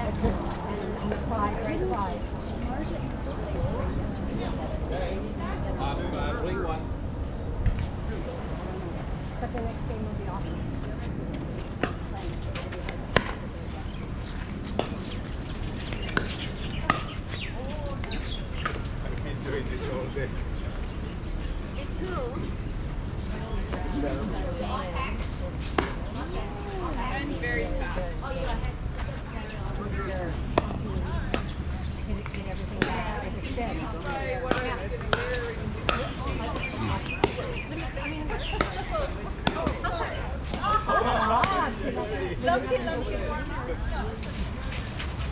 on the side, right side. Bling one. But the next game will be off. I've been doing this all day. Me too. And very fast. Get everything back. It's dead. Right, what I'm getting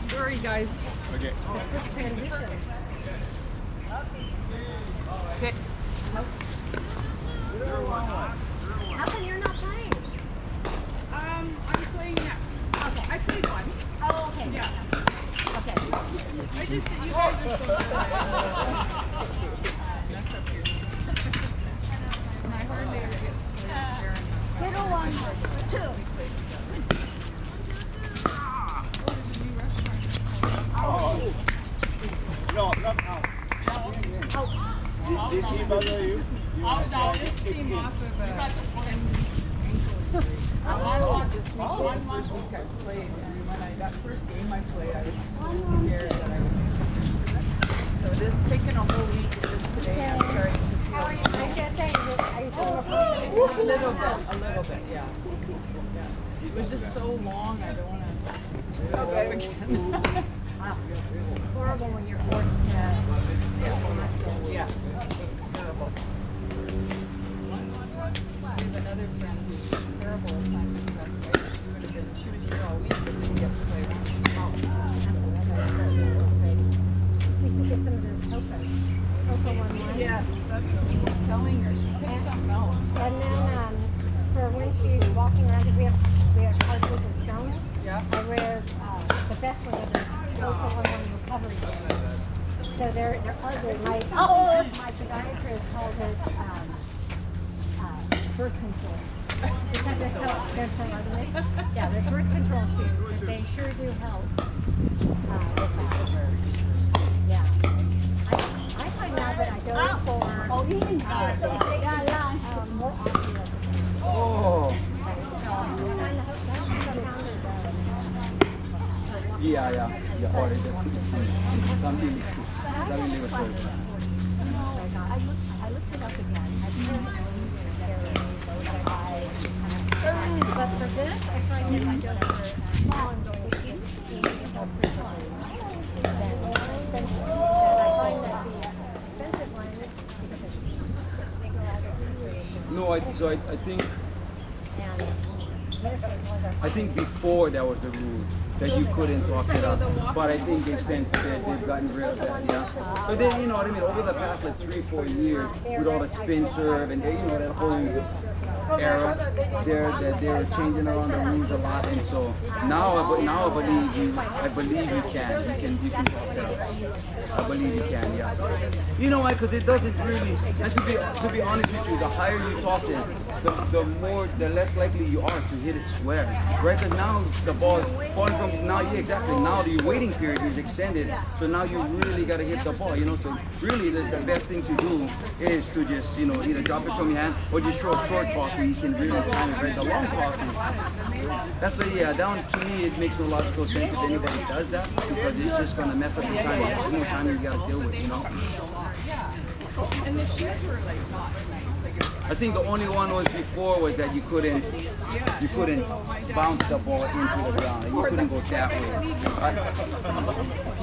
very Sorry, guys. Okay. Transition. Okay. How come you're not playing? I'm playing next. Okay. I played one. Oh, okay. Yeah. Okay. I just you guys are so good. Mess up here. And I hardly ever get to play Karen. Middle one, two. Oh. No, not now. Did he bother you? I just came off of a ankle injury. I watched this week, the first week I played, and when that first game I played, I was scared that I would miss it. So this is taking a whole week, and just today I'm starting to feel How are you? I was just saying, are you still a little bit, yeah. It was just so long, I don't want to do it up again. horrible when you're forced to. Yes, it's terrible. I have another friend who's terrible at time stress, right? She was here all week, but didn't get to play once. We should get some of this cocoa. Cocoa one. Yes, that's what I was telling her. She picked something else. And then for when she's walking around, we have hardwood and stone. Yeah. I wear the best one of the cocoa one recovery. So they're ugly. My podiatrist calls it birth control. Because they're so ugly. Yeah, they're birth control shoes, but they sure do help with that. Yeah. I find now that I go for more osteopathy. Oh. Yeah. Already. Something. I looked it up again. But for this, I find that I go for small and going to eat help for fun. I find that the expensive one is they go out of No, so I think and before that was the rule that you couldn't talk it up, but I think since they've gotten rid of that, yeah. But then you know what I mean. Over the past like 3-4 years, with all the spin serve and that whole era, they're changing around the rules a lot, and so now I believe you can talk it up. I believe you can, yes. You know why? Because it doesn't really. And to be honest with you, the higher you talk it, the less likely you are to hit it square, right? Because now the ball is falling from now. Yeah, exactly. Now the waiting period is extended, so now you really got to hit the ball. You know, so really the best thing to do is to just either drop it from your hand or just throw a short toss where you can really time it. Right, the long toss that's that one to me it makes no logical sense if anybody does that because it's just gonna mess up your time. There's more time you gotta deal with, And the shoes were like not nice. I think the only one was before was that you couldn't bounce the ball into the ground. You couldn't go that way.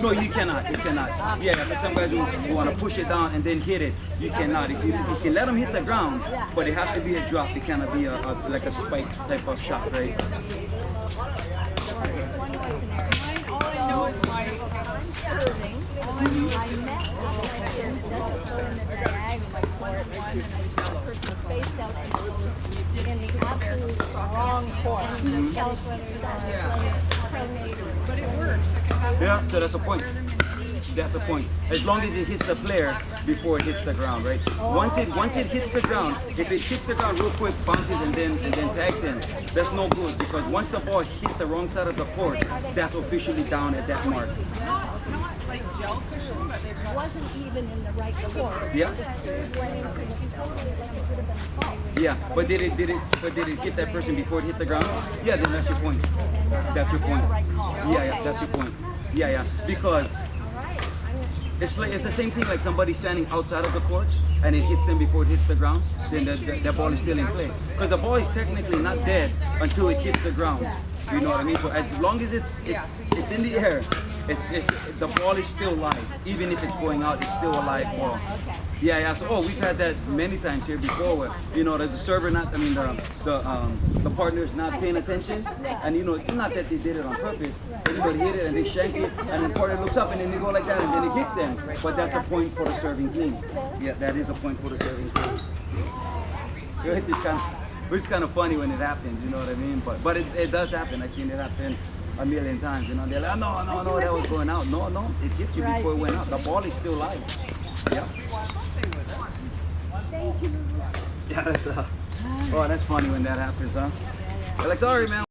No, you cannot. You cannot. Yeah, for some guys who want to push it down and then hit it, you cannot. You can let them hit the ground, but it has to be a drop. It cannot be like a spike type of shot, right? All I know is my serving. I met in the diagonal court one, and the person spaced out in the absolute wrong court. Tell us whether it's pronate or. But it works. Yeah, so that's the point. that's the point. As long as it hits the player before it hits the ground, right? Once it hits the ground, if it hits the ground real quick, bounces and then tags in, that's no good because once the ball hits the wrong side of the court, that's officially down at that mark. Not like gel cushion, but they Wasn't even in the right court. Yeah. The serve went into the totally like it would have been a fault. Yeah, but did it hit that person before it hit the ground? Yeah, then that's your point. That's your point. Yeah, that's your point. Yeah, because it's the same thing like somebody standing outside of the court and it hits them before it hits the ground, then the ball is still in play. Because the ball is technically not dead until it hits the ground. You know what I mean? So as long as it's in the air, the ball is still live. Even if it's going out, it's still a live ball. Yeah. So we've had that many times here before where the server the partner's not paying attention, and not that they did it on purpose. But, they hit it and they shank it, and the partner looks up and then they go like that and then it hits them. But that's a point for the serving team. Yeah, that is a point for the serving team. It's kind of funny when it happens, you know what I mean? But it does happen. I've seen it happen a million times. They're like, no, that was going out. No, it hit you before it went out. The ball is still live. Yeah. Thank you. Yeah, that's funny when that happens, huh? They're like, sorry, man.